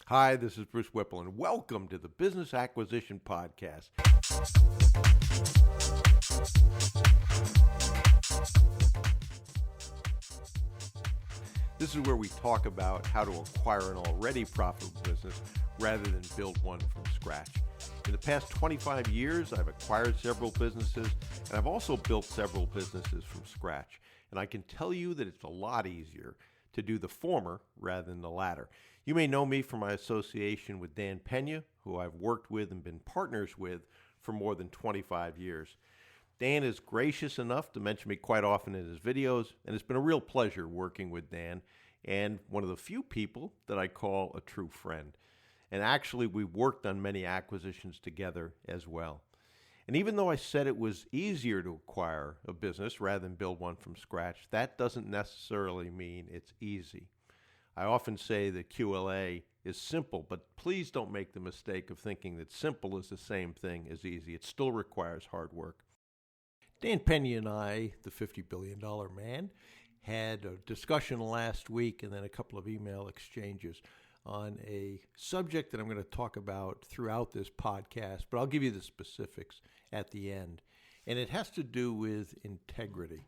Hi, this is Bruce Whipple, and welcome to the Business Acquisition Podcast. This is where we talk about how to acquire an already profitable business rather than build one from scratch. In the past 25 years, I've acquired several businesses, and I've also built several businesses from scratch. And I can tell you that it's a lot easier to do the former rather than the latter. You may know me from my association with Dan Pena, who I've worked with and been partners with for more than 25 years. Dan is gracious enough to mention me quite often in his videos, and it's been a real pleasure working with Dan, and one of the few people that I call a true friend. And actually, we've worked on many acquisitions together as well. And even though I said it was easier to acquire a business rather than build one from scratch, that doesn't necessarily mean it's easy. I often say that QLA is simple, but please don't make the mistake of thinking that simple is the same thing as easy. It still requires hard work. Dan Pena and I, the $50 billion man, had a discussion last week and then a couple of email exchanges on a subject that I'm going to talk about throughout this podcast, but I'll give you the specifics at the end. And it has to do with integrity.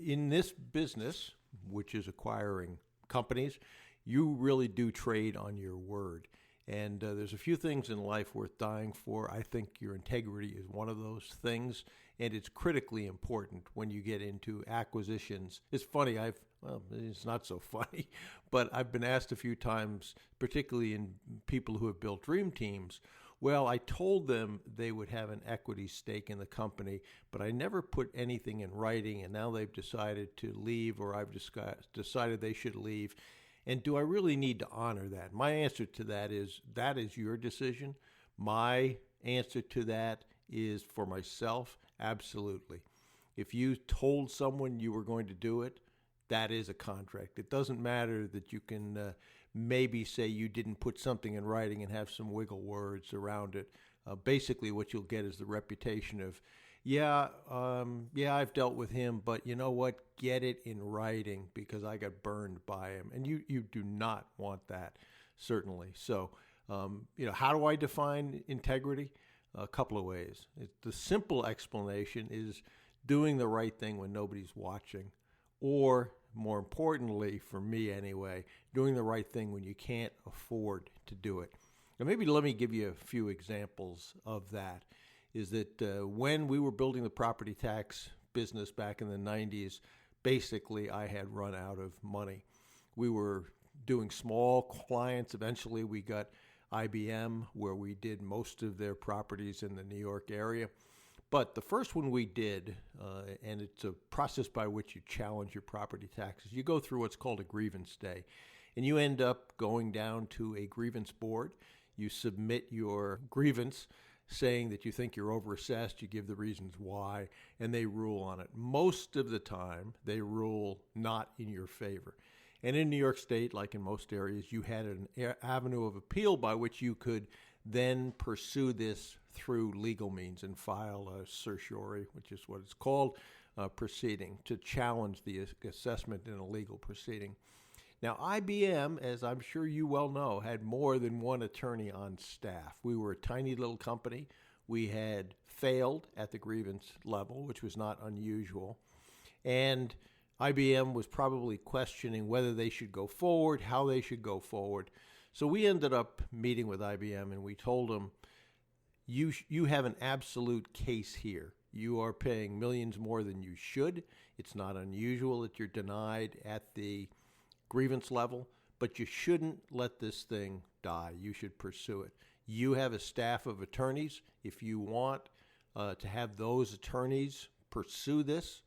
In this business, which is acquiring companies, you really do trade on your word. And there's a few things in life worth dying for. I think your integrity is one of those things, and it's critically important when you get into acquisitions. It's funny, it's not so funny, but I've been asked a few times, particularly in people who have built dream teams, well, I told them they would have an equity stake in the company, but I never put anything in writing, and now they've decided to leave, or I've decided they should leave. And do I really need to honor that? My answer to that is your decision. My answer to that is for myself, absolutely. If you told someone you were going to do it, that is a contract. It doesn't matter that you can maybe say you didn't put something in writing and have some wiggle words around it. Basically, what you'll get is the reputation of, I've dealt with him, but you know what? Get it in writing because I got burned by him. And you do not want that, certainly. So, how do I define integrity? A couple of ways. The simple explanation is doing the right thing when nobody's watching, or more importantly, for me anyway, doing the right thing when you can't afford to do it. Now, maybe let me give you a few examples of that. Is that when we were building the property tax business back in the 90s, basically I had run out of money. We were doing small clients. Eventually we got IBM, where we did most of their properties in the New York area. But the first one we did, and it's a process by which you challenge your property taxes, you go through what's called a grievance day. And you end up going down to a grievance board. You submit your grievance saying that you think you're overassessed, you give the reasons why, and they rule on it. Most of the time, they rule not in your favor. And in New York State, like in most areas, you had an avenue of appeal by which you could then pursue this through legal means and file a certiorari, which is what it's called, proceeding, to challenge the assessment in a legal proceeding. Now, IBM, as I'm sure you well know, had more than one attorney on staff. We were a tiny little company. We had failed at the grievance level, which was not unusual. And IBM was probably questioning whether they should go forward, how they should go forward. So we ended up meeting with IBM, and we told them, you have an absolute case here. You are paying millions more than you should. It's not unusual that you're denied at the grievance level, but you shouldn't let this thing die. You should pursue it. You have a staff of attorneys. If you want to have those attorneys pursue this,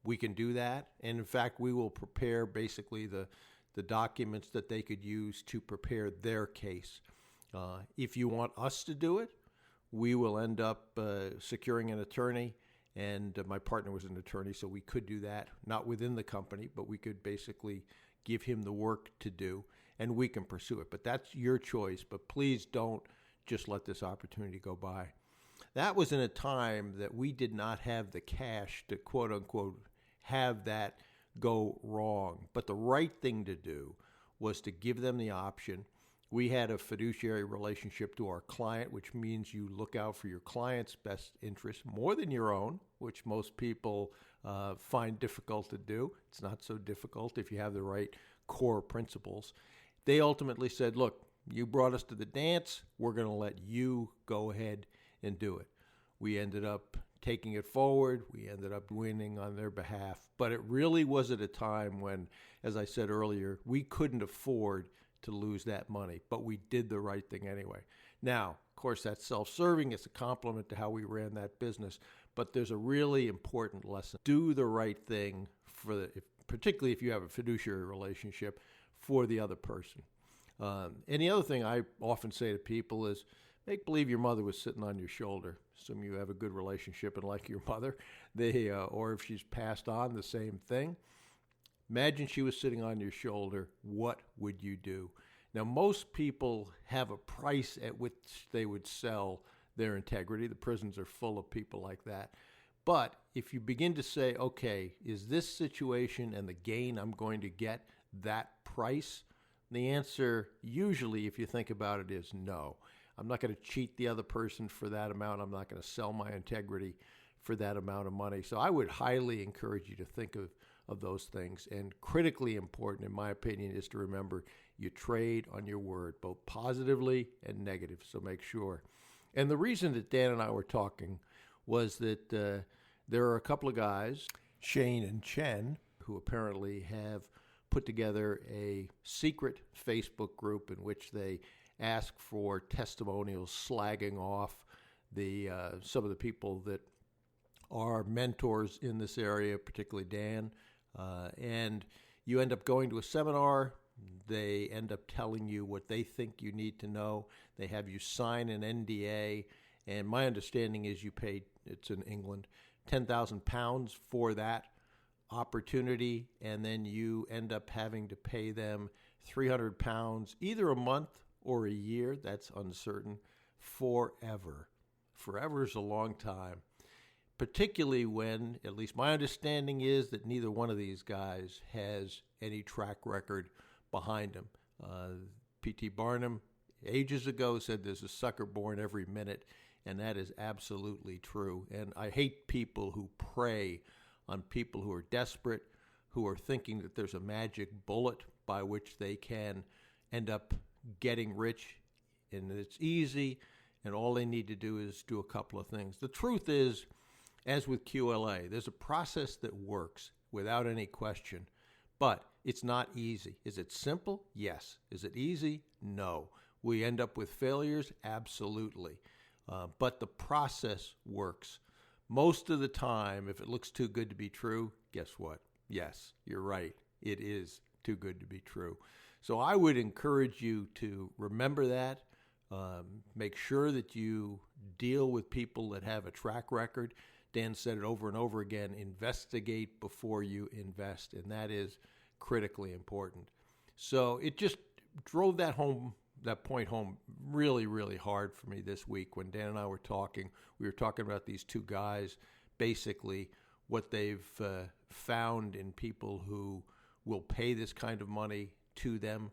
we can do that. And in fact, we will prepare basically the documents that they could use to prepare their case. If you want us to do it, we will end up securing an attorney. And my partner was an attorney, so we could do that, not within the company, but we could basically give him the work to do, and we can pursue it. But that's your choice. But please don't just let this opportunity go by. That was in a time that we did not have the cash to, quote unquote, have that go wrong. But the right thing to do was to give them the option. We had a fiduciary relationship to our client, which means you look out for your client's best interest more than your own, which most people find difficult to do. It's not so difficult if you have the right core principles. They ultimately said, look, you brought us to the dance. We're going to let you go ahead and do it. We ended up taking it forward. We ended up winning on their behalf. But it really was at a time when, as I said earlier, we couldn't afford to lose that money, but we did the right thing anyway. Now, of course, that's self-serving. It's a compliment to how we ran that business, but there's a really important lesson. Do the right thing particularly if you have a fiduciary relationship, for the other person. And the other thing I often say to people is, make believe your mother was sitting on your shoulder. Assume you have a good relationship and like your mother, or if she's passed on, the same thing. Imagine she was sitting on your shoulder. What would you do? Now, most people have a price at which they would sell their integrity. The prisons are full of people like that. But if you begin to say, okay, is this situation and the gain I'm going to get that price? The answer, usually, if you think about it, is no. I'm not going to cheat the other person for that amount. I'm not going to sell my integrity for that amount of money. So I would highly encourage you to think of those things. And critically important, in my opinion, is to remember you trade on your word, both positively and negative. So make sure. And the reason that Dan and I were talking was that there are a couple of guys, Shane and Chen, who apparently have put together a secret Facebook group in which they ask for testimonials slagging off some of the people that are mentors in this area, particularly Dan. And you end up going to a seminar. They end up telling you what they think you need to know. They have you sign an NDA. And my understanding is you paid, it's in England, £10,000 for that opportunity. And then you end up having to pay them £300 either a month or a year. That's uncertain. Forever. Forever is a long time. Particularly when, at least my understanding is, that neither one of these guys has any track record behind them. P.T. Barnum, ages ago, said there's a sucker born every minute, and that is absolutely true. And I hate people who prey on people who are desperate, who are thinking that there's a magic bullet by which they can end up getting rich, and it's easy, and all they need to do is do a couple of things. The truth is, as with QLA, there's a process that works without any question, but it's not easy. Is it simple? Yes. Is it easy? No. We end up with failures? Absolutely. But the process works. Most of the time, if it looks too good to be true, guess what? Yes, you're right. It is too good to be true. So I would encourage you to remember that. Make sure that you deal with people that have a track record. Dan said it over and over again, investigate before you invest, and that is critically important. So it just drove that point home really, really hard for me this week when Dan and I were talking. We were talking about these two guys, basically what they've found in people who will pay this kind of money to them,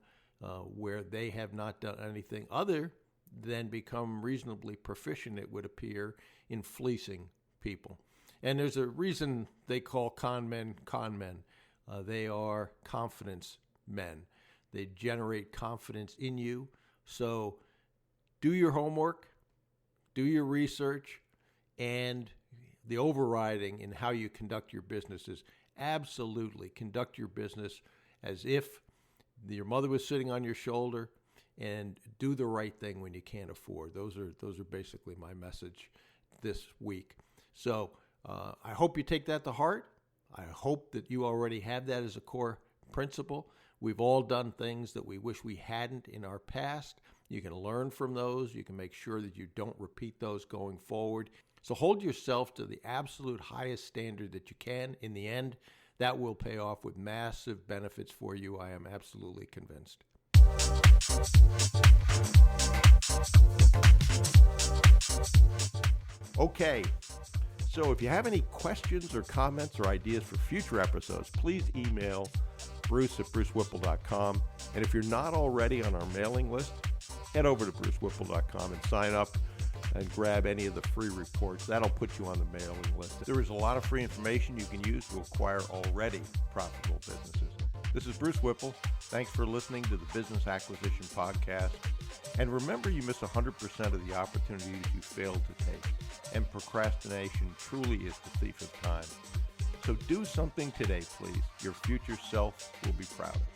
where they have not done anything other than become reasonably proficient, it would appear, in fleecing people. And there's a reason they call con men con men. They are confidence men. They generate confidence in you. So do your homework, do your research, and the overriding in how you conduct your business is absolutely conduct your business as if your mother was sitting on your shoulder, and do the right thing when you can't afford. Those are basically my message this week. So I hope you take that to heart. I hope that you already have that as a core principle. We've all done things that we wish we hadn't in our past. You can learn from those. You can make sure that you don't repeat those going forward. So hold yourself to the absolute highest standard that you can. In the end, that will pay off with massive benefits for you. I am absolutely convinced. Okay, so if you have any questions or comments or ideas for future episodes, please email Bruce at brucewhipple.com. And if you're not already on our mailing list, head over to brucewhipple.com and sign up and grab any of the free reports. That'll put you on the mailing list. There is a lot of free information you can use to acquire already profitable businesses. This is Bruce Whipple. Thanks for listening to the Business Acquisition Podcast. And remember, you miss 100% of the opportunities you fail to take. And procrastination truly is the thief of time. So do something today, please. Your future self will be proud of you.